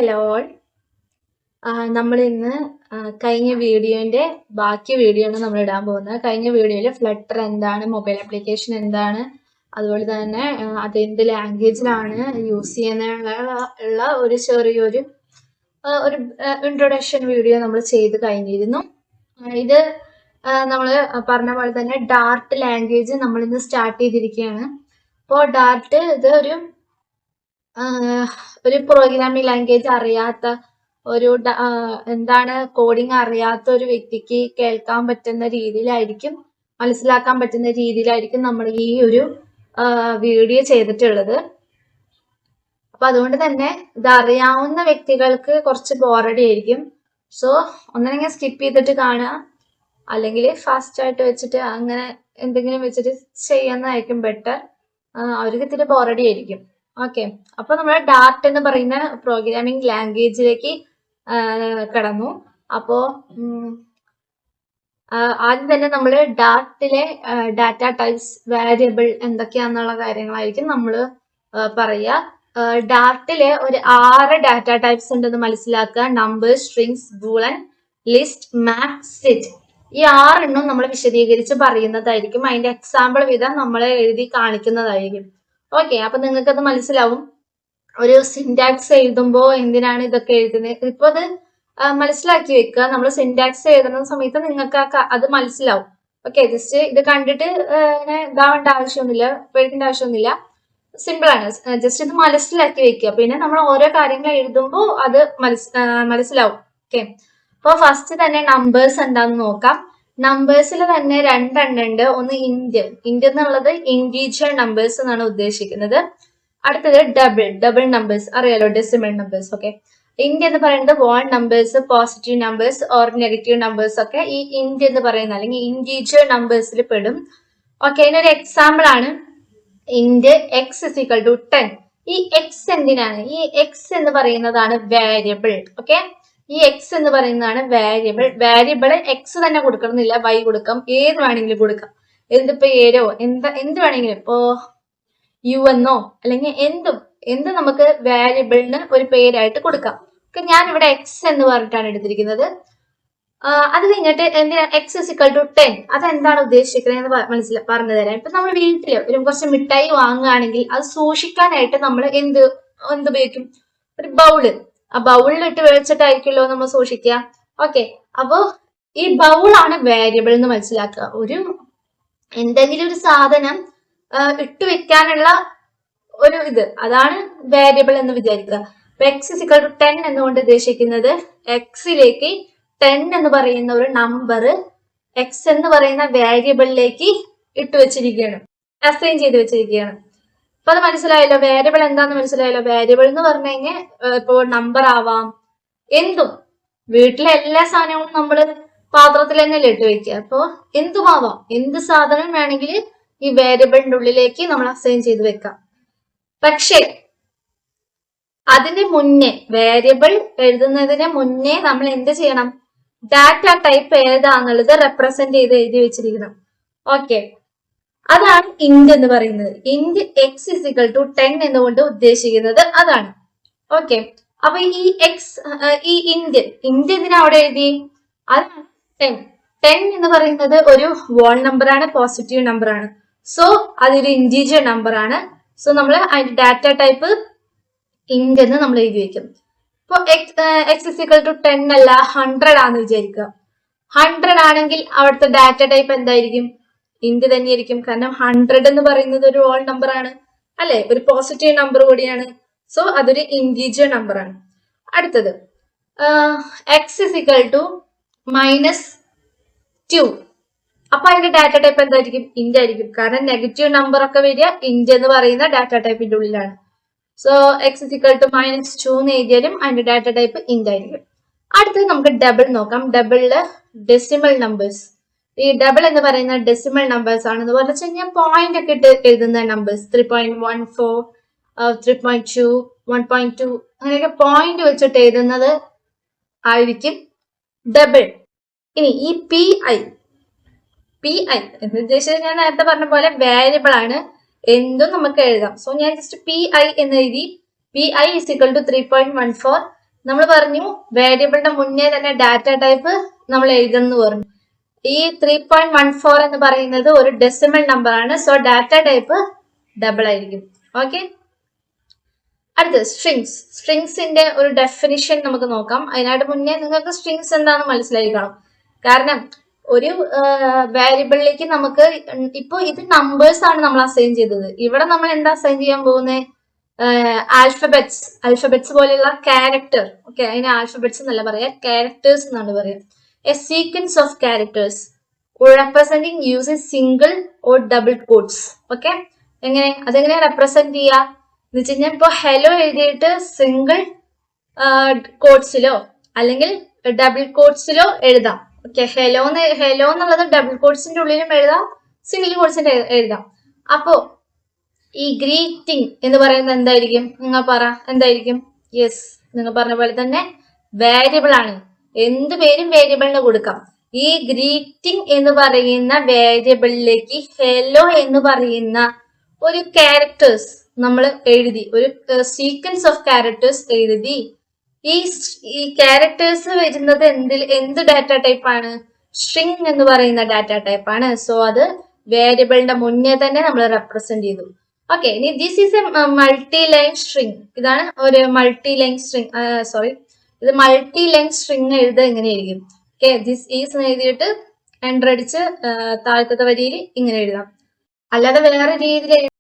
Hello all. നമ്മൾ ഇന്ന് കഴിഞ്ഞ വീഡിയോന്റെ ബാക്കി വീഡിയോ ആണ് നമ്മൾ ഇടാൻ പോകുന്നത്. കഴിഞ്ഞ വീഡിയോയിൽ ഫ്ലട്ടർ എന്താണ്, മൊബൈൽ ആപ്ലിക്കേഷൻ എന്താണ്, അതുപോലെ തന്നെ അത് എന്ത് ലാംഗ്വേജിലാണ് യൂസ് ചെയ്യുന്നുള്ള ഒരു ചെറിയൊരു ഒരു ഇൻട്രൊഡക്ഷൻ വീഡിയോ നമ്മൾ ചെയ്ത് കഴിഞ്ഞിരുന്നു. ഇത് നമ്മൾ പറഞ്ഞ പോലെ തന്നെ ഡാർട്ട് ലാംഗ്വേജ് നമ്മൾ ഇന്ന് സ്റ്റാർട്ട് ചെയ്തിരിക്കുകയാണ്. അപ്പോൾ ഡാർട്ട് ഇത് ഒരു പ്രോഗ്രാമിംഗ് ലാംഗ്വേജ് അറിയാത്ത എന്താണ് കോഡിങ് അറിയാത്ത ഒരു വ്യക്തിക്ക് കേൾക്കാൻ പറ്റുന്ന രീതിയിലായിരിക്കും, മനസ്സിലാക്കാൻ പറ്റുന്ന രീതിയിലായിരിക്കും നമ്മൾ ഈ ഒരു വീഡിയോ ചെയ്തിട്ടുള്ളത്. അപ്പൊ അതുകൊണ്ട് തന്നെ ഇത് അറിയാവുന്ന വ്യക്തികൾക്ക് കുറച്ച് ബോറടി ആയിരിക്കും. സോ ഒന്നെങ്കിൽ സ്കിപ്പ് ചെയ്തിട്ട് കാണുക, അല്ലെങ്കിൽ ഫാസ്റ്റ് ആയിട്ട് വെച്ചിട്ട് അങ്ങനെ എന്തെങ്കിലും വെച്ചിട്ട് ചെയ്യുന്നതായിരിക്കും ബെറ്റർ. അവർക്ക് ഇത്തിരി ബോറടി ആയിരിക്കും. ഓക്കെ, അപ്പൊ നമ്മൾ ഡാർട്ട് എന്ന് പറയുന്ന പ്രോഗ്രാമിംഗ് ലാംഗ്വേജിലേക്ക് കടന്നു. അപ്പോ ആദ്യം തന്നെ നമ്മൾ ഡാർട്ടിലെ ഡാറ്റ ടൈപ്സ്, വാരിയബിൾ എന്തൊക്കെയാന്നുള്ള കാര്യങ്ങളായിരിക്കും നമ്മൾ പറയുക. ഡാർട്ടിലെ ഒരു 6 ഡാറ്റ ടൈപ്സ് ഉണ്ടെന്ന് മനസ്സിലാക്കുക. നമ്പർ, സ്ട്രിങ്സ്, ബൂളൻ, ലിസ്റ്റ്, മാപ്പ്, സെറ്റ്. ഈ 6 എണ്ണം നമ്മൾ വിശദീകരിച്ച് പറയുന്നതായിരിക്കും. അതിന്റെ എക്സാമ്പിൾ വിധം നമ്മൾ എഴുതി കാണിക്കുന്നതായിരിക്കും. ഓക്കെ, അപ്പൊ നിങ്ങൾക്ക് അത് മനസ്സിലാവും. ഒരു സിന്റാക്സ് എഴുതുമ്പോൾ എന്തിനാണ് ഇതൊക്കെ എഴുതുന്നത്, ഇപ്പൊ അത് മനസ്സിലാക്കി വെക്കുക. നമ്മൾ സിന്റാക്സ് എഴുതുന്ന സമയത്ത് നിങ്ങൾക്ക് അത് മനസ്സിലാവും. ഓക്കെ, ജസ്റ്റ് ഇത് കണ്ടിട്ട് ഇതാവേണ്ട ആവശ്യമൊന്നുമില്ല, പേടിക്കേണ്ട ആവശ്യമൊന്നുമില്ല. സിമ്പിൾ ആണ്. ജസ്റ്റ് ഇത് മനസ്സിലാക്കി വെക്കുക. പിന്നെ നമ്മൾ ഓരോ കാര്യങ്ങൾ എഴുതുമ്പോൾ അത് മനസ്സിലാവും. ഓക്കെ, അപ്പൊ ഫസ്റ്റ് തന്നെ നമ്പേഴ്സ് എന്താന്ന് നോക്കാം. നമ്പേഴ്സിൽ തന്നെ 2 എണ്ണം ഉണ്ട്. ഒന്ന് ഇന്റ് എന്നുള്ളത് ഇൻറ്റീജർ നമ്പേഴ്സ് എന്നാണ് ഉദ്ദേശിക്കുന്നത്. അടുത്തത് ഡബിൾ നമ്പേഴ്സ്, അറിയാലോ, ഡെസിമൽ നമ്പേഴ്സ്. ഓക്കെ, ഇന്റ് എന്ന് പറയുന്നത് wall numbers, positive numbers or negative numbers ഒക്കെ ഈ ഇന്റ് എന്ന് പറയുന്ന അല്ലെങ്കിൽ ഇൻറ്റീജർ നമ്പേഴ്സിൽ പെടും. ഓക്കെ, അതിനൊരു എക്സാമ്പിൾ ആണ് int x is equal to 10. ഈ എക്സ് എന്തിനാണ്? ഈ എക്സ് എന്ന് പറയുന്നതാണ് വേരിയബിൾ. ഓക്കെ, ഈ എക്സ് എന്ന് പറയുന്നതാണ് വേരിയബിൾ എക്സ് തന്നെ കൊടുക്കണമെന്നില്ല, വൈ കൊടുക്കാം, ഏത് വേണമെങ്കിലും കൊടുക്കാം. എന്തിപ്പോ ഏരോ എന്ത് വേണമെങ്കിലും, ഇപ്പോ യു എന്നോ അല്ലെങ്കിൽ എന്ത് നമുക്ക് വേരിയബിളിന് ഒരു പേരായിട്ട് കൊടുക്കാം. ഓക്കെ, ഞാൻ ഇവിടെ എക്സ് എന്ന് പറഞ്ഞിട്ടാണ് എടുത്തിരിക്കുന്നത്. അത് കഴിഞ്ഞിട്ട് എന്തിനാ എക്സ് ഇസിക്കൽ ടു 10, അതെന്താണ് ഉദ്ദേശിക്കുന്നത് പറഞ്ഞു തരാം. ഇപ്പൊ നമ്മൾ വീട്ടില് കുറച്ച് മിഠായി വാങ്ങുകയാണെങ്കിൽ അത് സൂക്ഷിക്കാനായിട്ട് നമ്മൾ എന്ത് ഉപയോഗിക്കും? ഒരു ബൗള്. ആ ബൗളിൽ ഇട്ട് വെച്ചിട്ടായിരിക്കുമല്ലോ നമ്മൾ സൂക്ഷിക്കുക. ഓക്കെ, അപ്പോ ഈ ബൗളാണ് വേരിയബിൾ എന്ന് മനസ്സിലാക്കുക. എന്തെങ്കിലും ഒരു സാധനം ഇട്ട് വെക്കാനുള്ള ഒരു അതാണ് വേരിയബിൾ എന്ന് വിചാരിക്കുക. അപ്പൊ എക്സ് ഇസിക്കൽ ടു 10 എന്നുകൊണ്ട് ഉദ്ദേശിക്കുന്നത് എക്സിലേക്ക് 10 എന്ന് പറയുന്ന ഒരു നമ്പർ എക്സ് എന്ന് പറയുന്ന വേരിയബിളിലേക്ക് ഇട്ട് വെച്ചിരിക്കുകയാണ്, അസൈൻ ചെയ്ത് വെച്ചിരിക്കുകയാണ്. അപ്പൊ അത് മനസ്സിലായല്ലോ, വേരിയബിൾ എന്താന്ന് മനസ്സിലായല്ലോ. വേരിയബിൾ എന്ന് പറഞ്ഞു കഴിഞ്ഞാൽ ഇപ്പോ നമ്പർ ആവാം, എന്തും. വീട്ടിലെ എല്ലാ സാധനവും നമ്മൾ പാത്രത്തിൽ തന്നെയല്ലേ ഇട്ട് വെക്കുക. അപ്പോ എന്തുമാവാം, എന്ത് സാധനം വേണമെങ്കിൽ ഈ വേരിയബിളിന്റെ ഉള്ളിലേക്ക് നമ്മൾ അസൈൻ ചെയ്ത് വെക്കാം. പക്ഷേ അതിന് മുന്നേ, വേരിയബിൾ എഴുതുന്നതിന് മുന്നേ നമ്മൾ എന്ത് ചെയ്യണം? ഡാറ്റ ടൈപ്പ് ഏതാന്നുള്ളത് റെപ്രസെന്റ് ചെയ്ത് എഴുതി വെച്ചിരിക്കണം. ഓക്കെ, അതാണ് ഇന്റ് എന്ന് പറയുന്നത്. ഇന്റ് എക്സ് ഇസിക്കൽ ടു 10 എന്നുകൊണ്ട് ഉദ്ദേശിക്കുന്നത് അതാണ്. ഓക്കെ, അപ്പൊ ഈ ഇന്റ് എന്തിനാ അവിടെ എഴുതി? അതാണ് 10 എന്ന് പറയുന്നത് ഒരു വോൾ നമ്പർ ആണ്, പോസിറ്റീവ് നമ്പർ ആണ്. സോ അതൊരു ഇൻറ്റീജർ നമ്പർ ആണ്. സോ നമ്മൾ അതിന്റെ ഡാറ്റ ടൈപ്പ് ഇന്റ് എന്ന് നമ്മൾ എഴുതി വെക്കും. ഇപ്പൊ എക്സ് ഇസിക്കൽ ടു 10 അല്ല 100 ആണെന്ന് വിചാരിക്കുക. 100 ആണെങ്കിൽ അവിടുത്തെ ഡാറ്റ ടൈപ്പ് എന്തായിരിക്കും? ഇന്റ് തന്നെയായിരിക്കും. കാരണം 100 എന്ന് പറയുന്നത് ഒരു ഹോൾ നമ്പർ ആണ്, അല്ലെ, ഒരു പോസിറ്റീവ് നമ്പർ കൂടിയാണ്. സോ അതൊരു ഇൻറ്റീജർ നമ്പർ ആണ്. അടുത്തത് എക്സ് ഇസിക്കൽ ടു -2. അപ്പൊ അതിന്റെ ഡാറ്റ ടൈപ്പ് എന്തായിരിക്കും? ഇന്റ് ആയിരിക്കും. കാരണം നെഗറ്റീവ് നമ്പർ ഒക്കെ വരിക ഇന്റ് എന്ന് പറയുന്ന ഡാറ്റ ടൈപ്പിന്റെ ഉള്ളിലാണ്. സോ എക്സ് ഇസിക്കൽ ടു -2 എന്ന് എഴുതിയാലും അതിന്റെ ഡാറ്റ ടൈപ്പ് ഇന്റ് ആയിരിക്കും. അടുത്തത് നമുക്ക് ഡബിൾ നോക്കാം. ഡബിളില് ഡെസിമൽ നമ്പേഴ്സ്. ഈ ഡബിൾ എന്ന് പറയുന്ന ഡെസിമൽ നമ്പേഴ്സ് ആണ്. എന്ന് പറഞ്ഞു കഴിഞ്ഞാൽ പോയിന്റ് ഒക്കെ ഇട്ട് എഴുതുന്ന നമ്പേഴ്സ്. 3.14, 3.2, 1.2 അങ്ങനെയൊക്കെ പോയിന്റ് വെച്ചിട്ട് എഴുതുന്നത് ആയിരിക്കും ഡബിൾ. ഇനി ഈ പി ഐ എന്ന് ഉദ്ദേശിച്ചത് ഞാൻ നേരത്തെ പറഞ്ഞ പോലെ വേരിയബിൾ ആണ്, എന്തും നമുക്ക് എഴുതാം. സോ ഞാൻ ജസ്റ്റ് പി ഐ എന്ന് എഴുതി. P I is equal to 3.14. നമ്മൾ പറഞ്ഞു വേരിയബിളിന്റെ മുന്നേ തന്നെ ഡാറ്റ ടൈപ്പ് നമ്മൾ എഴുതുന്നു പറഞ്ഞു. ഈ 3.14 എന്ന് പറയുന്നത് ഒരു ഡെസിമൽ നമ്പർ ആണ്. സോ ഡാറ്റ ടൈപ്പ് ഡബിൾ ആയിരിക്കും. ഓക്കെ, അടുത്തത് സ്ട്രിങ്സ്. സ്ട്രിങ്സിന്റെ ഒരു ഡെഫിനിഷൻ നമുക്ക് നോക്കാം. അതിനായിട്ട് മുന്നേ നിങ്ങൾക്ക് സ്ട്രിങ്സ് എന്താണെന്ന് മനസ്സിലായിരിക്കണം. കാരണം ഒരു വേരിയബിളിലേക്ക് നമുക്ക് ഇപ്പൊ ഇത് നമ്പേഴ്സ് ആണ് നമ്മൾ അസൈൻ ചെയ്തത്. ഇവിടെ നമ്മൾ എന്താ അസൈൻ ചെയ്യാൻ പോകുന്നത്? ആൽഫബറ്റ്സ് പോലെയുള്ള ക്യാരക്ടർ. ഓക്കെ, അതിന് ആൽഫബറ്റ്സ് എന്നല്ല പറയാ, ക്യാരക്ടേഴ്സ് എന്നാണ് പറയാ. A sequence of characters representing using single or double quotes. Okay, അതെങ്ങനെ റെപ്രസെന്റ് ചെയ്യാ എന്ന് വെച്ച് കഴിഞ്ഞാൽ ഇപ്പൊ ഹെലോ എഴുതിയിട്ട് സിംഗിൾ കോട്ട്സിലോ അല്ലെങ്കിൽ ഡബിൾ കോട്ട്സിലോ എഴുതാം. ഓക്കെ, ഹെലോ എന്നുള്ളത് ഡബിൾ കോട്ട്സിന്റെ ഉള്ളിലും എഴുതാം, സിംഗിൾ കോട്ട്സിന്റെ എഴുതാം. അപ്പോ ഈ ഗ്രീറ്റിംഗ് എന്ന് പറയുന്നത് എന്തായിരിക്കും? നിങ്ങൾ പറ, എന്തായിരിക്കും? യെസ്, നിങ്ങൾ പറഞ്ഞ പോലെ തന്നെ വേരിയബിൾ ആണ്. എന്ത് പേരും വേരിയബിളിന് കൊടുക്കാം. ഈ ഗ്രീറ്റിംഗ് എന്ന് പറയുന്ന വേരിയബിളിലേക്ക് ഹെലോ എന്ന് പറയുന്ന ഒരു ക്യാരക്ടേഴ്സ് നമ്മൾ എഴുതി, ഒരു സീക്വൻസ് ഓഫ് ക്യാരക്ടേഴ്സ് എഴുതി. ഈ ക്യാരക്ടേഴ്സ് വരുന്നത് എന്ത് ഡാറ്റ ടൈപ്പ് ആണ്? സ്ട്രിംഗ് എന്ന് പറയുന്ന ഡാറ്റ ടൈപ്പ് ആണ്. സോ അത് വേരിയബിളിന്റെ മുന്നേ തന്നെ നമ്മൾ റെപ്രസെന്റ് ചെയ്തു. ഓക്കെ, ഇനി this is A multi line string. ഇതാണ് ഒരു മൾട്ടി ലൈൻ സ്ട്രിംഗ്. ഇത് മൾട്ടി ലൈൻ സ്ട്രിംഗ് എഴുതുക എങ്ങനെയായിരിക്കും? ഓക്കെ, ദിസ് ഈസ് എഴുതിയിട്ട് എൻ്റർ അടിച്ച് താഴത്തെ വരിയിൽ ഇങ്ങനെ എഴുതാം. അല്ലാതെ വേറെ രീതിയിൽ